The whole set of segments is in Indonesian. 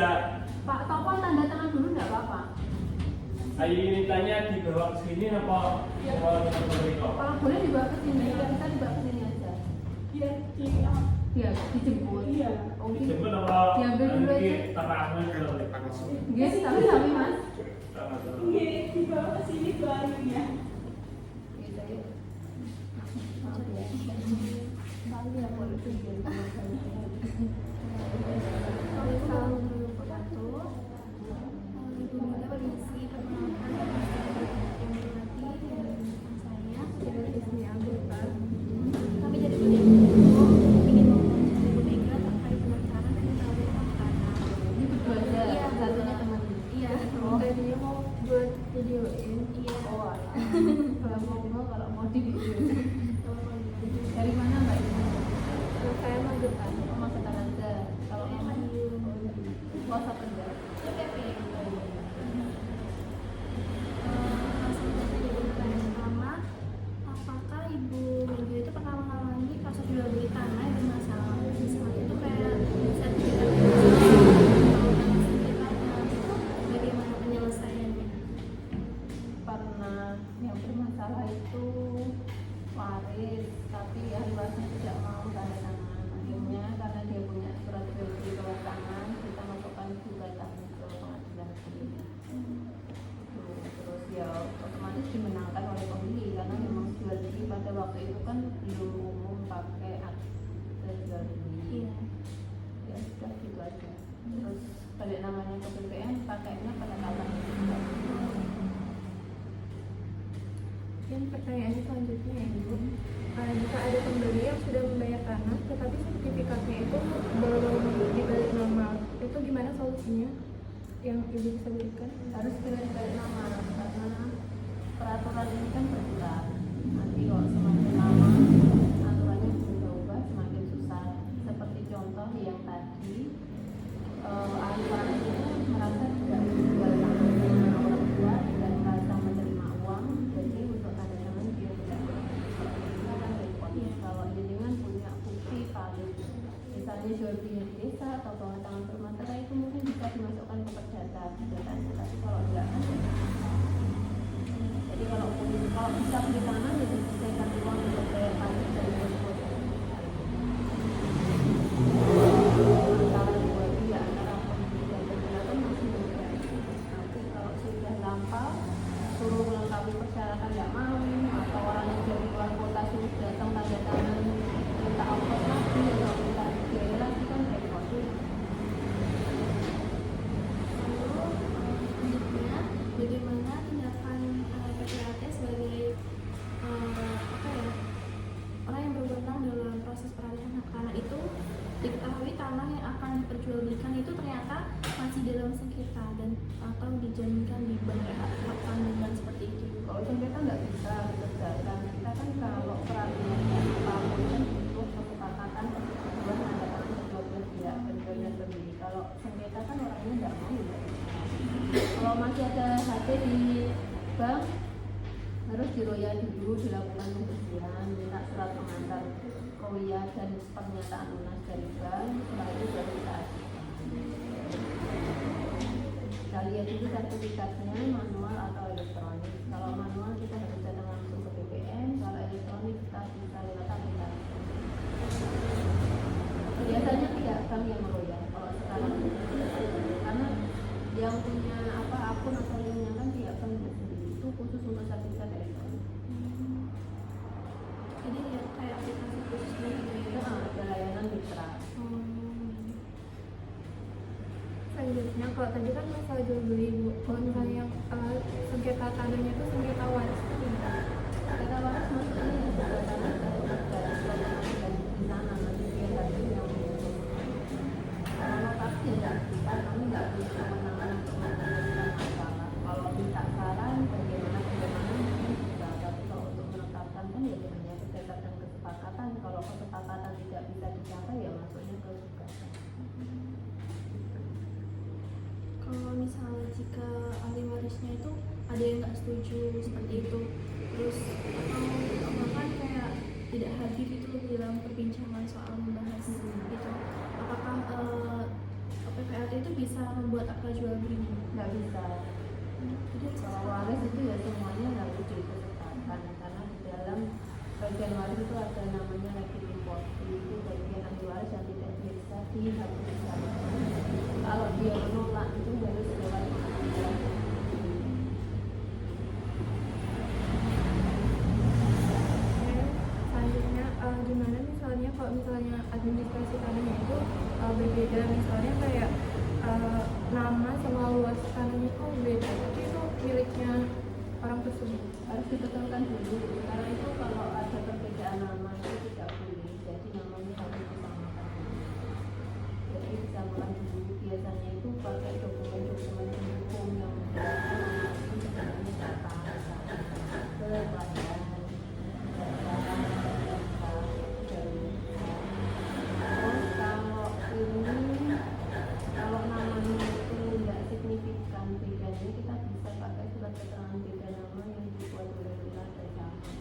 aja. Pak Topo tanda tangan dulu nggak apa-apa. Ayo ini tanya dibawa ke sini apa? Ya. Kalau Kalau boleh dibawa ke sini, kita dibawa ke sini aja. Iya, dijemput. Iya. Oh, gitu. dijemput apa? Diambil dulu aja. Tanahnya kalau Iya, sami-sami Mas. Iya, dibawa ke sini barunya. Gitu ya. Maaf ya. Kali ya boleh tunjuk. Dari mana Mbak? Saya mau depan, mau setan aja. Kalau mau puasa enggak? Apakah Ibu Mega itu pernah mengalami kasus jual beli tanah yang bermasalah? Misalnya itu kayak sertifikat itu bagaimana penyelesaiannya? Pernah yang bermasalah itu waris, tapi ahli warisnya tidak mau tanda tangan. Akhirnya karena dia punya surat jual beli bawah tangan, kita masukkan gugatan ke pengadilan negeri. Terus ya otomatis dimenangkan oleh pembeli karena memang jual beli pada waktu itu kan belum umum pakai akte jual beli. Iya. Ya sudah gitu aja. Terus balik namanya ke BPN pakainya penetapan. Dan pertanyaan selanjutnya ya Ibu, jika ada pembeli yang sudah membayar tanah tetapi sertifikatnya itu belum dibalik nama, itu gimana solusinya yang Ibu bisa berikan? Harus balik nama karena peraturan ini kan berjalan. Nanti kalau semakin lama aturannya berubah semakin susah. Seperti contoh yang tadi ahli waris itu merasa tidak menjual tanahnya orang tua dan merasa menerima uang, jadi untuk tanda tangan dia tidak kita kan repot. Kalau jenengan punya bukti valid, misalnya jual beli di desa atau bawah tangan bermasalah itu mungkin bisa dimasukkan ke perdata gugatannya, tapi kalau enggak kan jadi kalau bisa beli tanah ya diselesaikan uang untuk bayar pajak dari tersebut. Antara dua dia antara pembeli dan penjual kan masih mudah. Nanti kalau sudah lampau suruh melengkapi persyaratan nggak mau, atau orang yang dari luar kota suruh datang tanda tangan minta ongkos lagi atau minta biaya lagi kan repot. Selanjutnya, bagaimana tindakan PPAT sebagai orang yang berwenang dalam proses peralihan hak tanah itu diketahui tanah yang akan diperjualbelikan itu ternyata masih dalam sengketa dan atau dijaminkan di hak tanggungan seperti itu. Kalau sengketa nggak bisa dikerjakan, kita kan kalau peralihan apapun kan butuh kesepakatan persetujuan tanda tangan kedua belah pihak, penjual dan pembeli. Kalau sengketa kan orangnya nggak mau ya. Kalau masih ada HP di bank harus diroyal dulu, dilakukan pembersihan, minta surat pengantar koya dan pernyataan lunas dari bank, setelah itu baru kita ajukan. Kita lihat dulu sertifikatnya manual atau elektronik. Kalau manual kita harus datang langsung ke BPN, kalau elektronik kita bisa lewat aplikasi. Biasanya tidak bank yang meroyal kalau sekarang, karena yang punya akun atau linknya kan tidak bank sendiri, itu khusus untuk sertifikat elektronik. Jadi ya kayak aplikasi khususnya gitu ya. Itu ada layanan mitra. Selanjutnya, kalau tadi kan masalah jual beli Ibu, kalau misalnya yang sengketa tanahnya itu sengketa waris itu gimana? Kita waris maksudnya juga tanah dari potongan dan di sana nanti dia lagi yang mengurus. Kalau pasti tidak bisa, kami nggak bisa menangani untuk menentukan masalah. Kalau minta saran bagaimana mungkin bisa, tapi kalau untuk menetapkan kan ya hanya berdasarkan kesepakatan. Kalau kesepakatan tidak bisa dicapai ya masuknya ke gugatan. Kalau misalnya jika ahli warisnya itu ada yang nggak setuju seperti itu, terus atau bahkan kayak tidak hadir itu dalam perbincangan soal membahas itu, apakah PPAT sehat itu bisa membuat akta jual beli? nggak bisa. Jadi harus Kalau waris itu ya semuanya harus diikutsertakan, karena di dalam bagian waris itu ada namanya legitim posse, itu bagian ahli waris yang tidak bisa dihapuskan. Kalau dia menolak itu harus lewat pengadilan. Selanjutnya gimana misalnya kalau misalnya administrasi tanahnya itu berbeda, misalnya kayak nama sama luas tanahnya itu beda, tapi itu miliknya orang tersebut. Harus dibetulkan dulu, karena itu kalau ada perbedaan nama itu tidak boleh, jadi namanya harus disamakan dulu. Jadi disamakan dulu, biasanya itu pakai dokumen-dokumen pendukung yang sebenarnya data kelahiran, kalau namanya itu tidak signifikan bedanya, kita bisa pakai surat keterangan beda nama yang dibuat oleh lurah dan camat.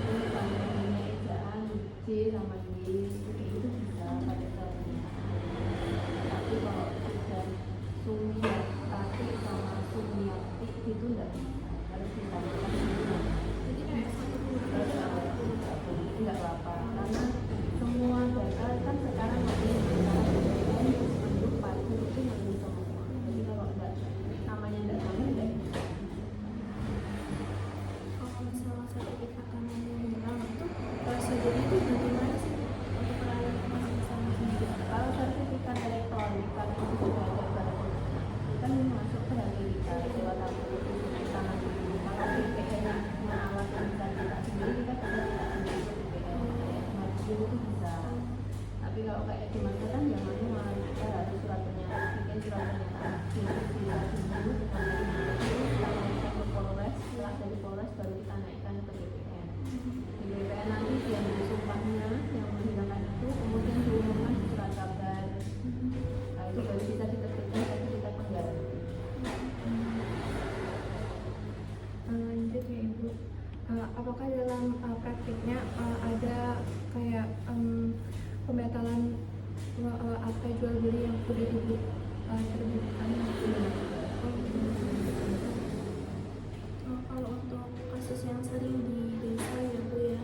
Ini misalnya ejaan J sama Y itu bisa pakai surat keterangan. Tapi kalau sudah Sumiati sama Sumiati itu tidak bisa, harus disamakan dulu. jadi kayak satu Enggak apa-apa, karena semua data kan sekarang masih bentuk pasu itu masih semua. Jadi kalau enggak namanya enggak sama enggak bisa. kalau misalnya sertifikat tanah yang hilang itu prosedur itu bagaimana sih untuk peralihan ke masing-masing sendiri? Kalau sertifikat elektronik, kalau itu sudah ada barcode, kan masuk ke hati kita lewat aplikasi tanah dulu. Kalau BPN yang alat bisa kita sendiri, kita bisa tidak sendiri ke BPN. Itu bisa. Tapi kalau kayak di mana kan yang manual, kita harus surat pernyataan, bikin surat pernyataan dulu bukan dari BPN, kita naikkan ke Polres, setelah dari Polres baru kita naikkan ke BPN. Di BPN nanti yang sumpahnya yang menghilangkan itu kemudian diumumkan di surat kabar. Nah, itu baru bisa diterbitkan sertifikat pengganti. Lanjut ya Ibu, apakah dalam praktiknya ada kayak pembatalan akta jual beli yang sudah diterbitkan? Kalau untuk kasus yang sering di desa ya Bu ya,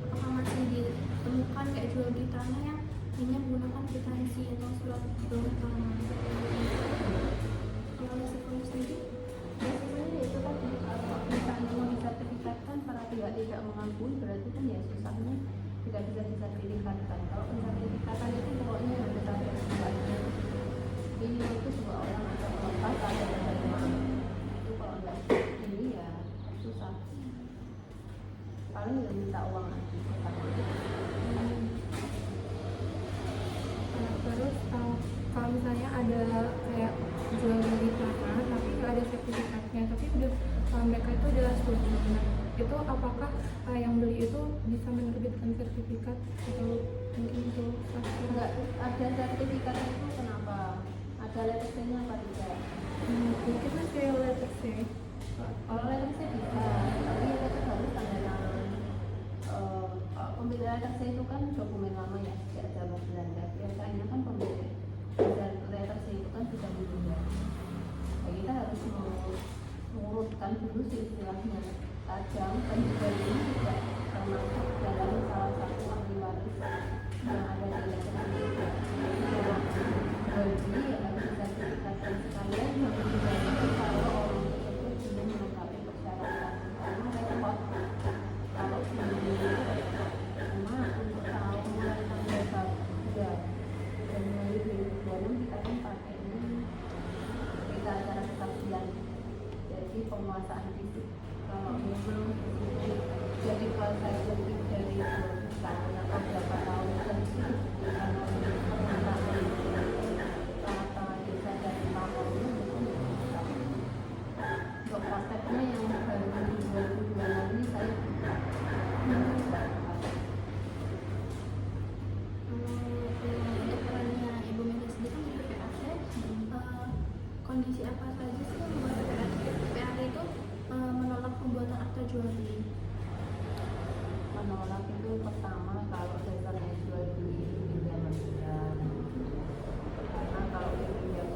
apakah masih ditemukan kayak jual beli tanah yang hanya menggunakan kwitansi atau surat berumah tanah? Kalau resikonya sendiri, Biasanya itu kan kalau misalnya mau disertifikatkan para pihak tidak mengakui, berarti kan ya susahnya tidak bisa disertifikatkan. Kalau pensertifikatan itu pokoknya harus ada semuanya. Ini itu dua orang atau lepas ada rumah. Itu kalau nggak ini ya susah. Paling ya minta uang lagi. Terus kalau misalnya ada kayak jual beli tanah tapi nggak ada sertifikatnya, tapi udah mereka itu adalah setuju. Nah, itu apakah yang beli itu bisa menerbitkan sertifikat atau mungkin itu Enggak ada sertifikat itu kenapa? Ada letter C-nya apa tidak? mungkin masih letter C. Kalau letter C bisa, tapi letter harus tanda tangan. Pembeda letter C itu kan dokumen lama ya, sejak zaman Belanda. Biasanya kan pembeda letter C itu kan sudah meninggal. Nah, kita harus mengurutkan dulu sih istilahnya. Tajam dan juga ini juga termasuk dalam salah satu ahli waris yang ada di letter C juga. Jadi ya harus disertifikatkan sekalian yang dijamin kalau orang tersebut belum melengkapi persyaratan, karena repot kalau sendiri cuma untuk tahu mulai tanggal 3 Januari 2026 kita kan pakainya kita acara kesaksian, jadi penguasaan fisik. Kalau memang jadi kuasa lebih dari 2 tahun atau berapa tahun kan kalau penguasaan rata desa dari Papua untuk prakteknya yang baru di 2026 ini saya untuk perannya Ibu Mega sendiri kan di PPAT, kondisi apa saja sih yang membuat PPAT itu menolak pembuatan akta jual beli? menolak itu pertama kalau dasarnya jual beli itu pinjaman, karena kalau pinjaman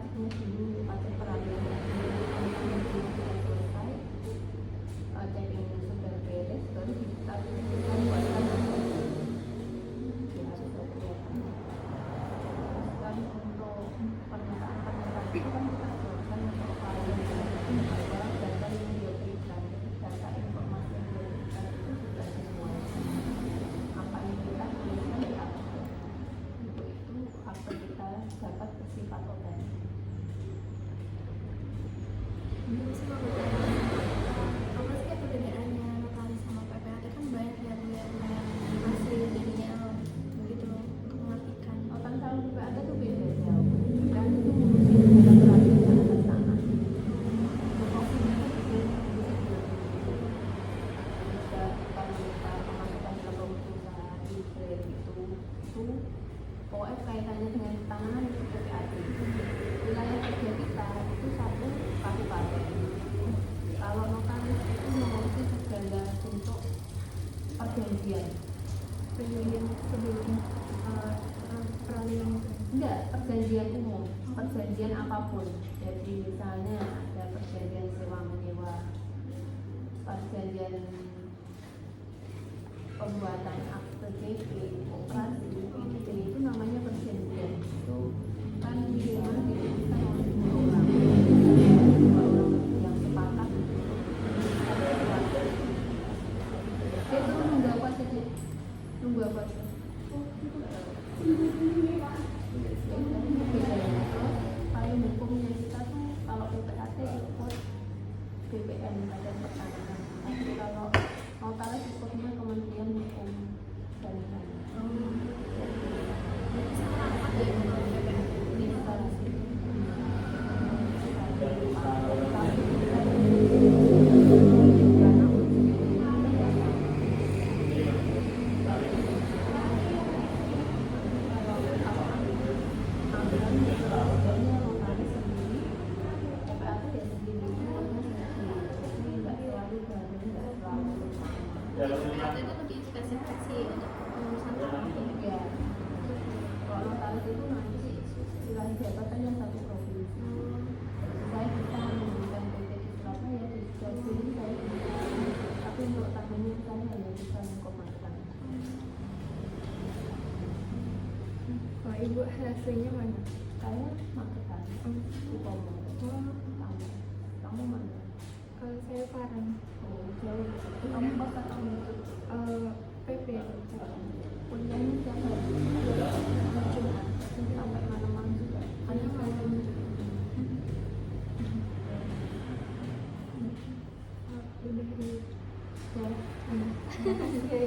administrasinya dulu, pajak peralihan sudah selesai, checkingnya sudah beres, baru kita buatkan ya sudah kelihatan. Terus kan untuk pernyataan itu kan kita buatkan untuk klien bahwa data yang dia berikan, data informasi yang dia berikan itu sudah sesuai apa yang kita tuliskan di akte. Untuk itu akte kita dapat bersifat otentik. Bisa aku tanya, apa sih perbedaannya notaris sama PPAT? Kan banyak ya Bu yang masih jadinya begitu loh untuk mengartikan. Notaris sama PPAT itu beda jauh. PPAT itu ngurusin segala peraturan atas tanah. Tupoksinya itu bisa kita minta pemasukan dalam perusahaan di itu pokoknya kaitannya dengan tanah itu PPAT. Wilayah kerja kita itu satu kabupaten. Kalau notaris itu mengurusi segala bentuk perjanjian. Perjanjian sebelum peralihan itu. Enggak, perjanjian umum, perjanjian apapun. Jadi misalnya ada perjanjian sewa menyewa, perjanjian pembuatan akte CP, operasi, itu namanya perjanjian. Itu kan minimal dibutuhkan oleh dua orang yang sepakat ada suatu. Dia tuh nunggu apa saja? Nunggu apa sih? Payung hukumnya kita tuh kalau PPAT ikut BPN Badan Pertanahan, tapi kalau notaris ikutnya Kementerian Hukum dan HAM. PPAT itu lebih spesifik sih untuk pengurusan tanah. Ya, kalau notaris itu nanti wilayah jabatan yang satu provinsi. Saya bisa memberikan PT di Surabaya di sini saya bisa, tapi untuk tanahnya saya hanya bisa mengkomatkan. Kalau ibu hasilnya mana? Saya magetan di Pomo. Kamu mana? Kalau saya Parang, Oh, jauh. Kamu kos atau untuk PP. kuliahnya tiap hari? Jumat sampai malam-malam juga. Hanya malam. Udah ini. Ya. Makasih ya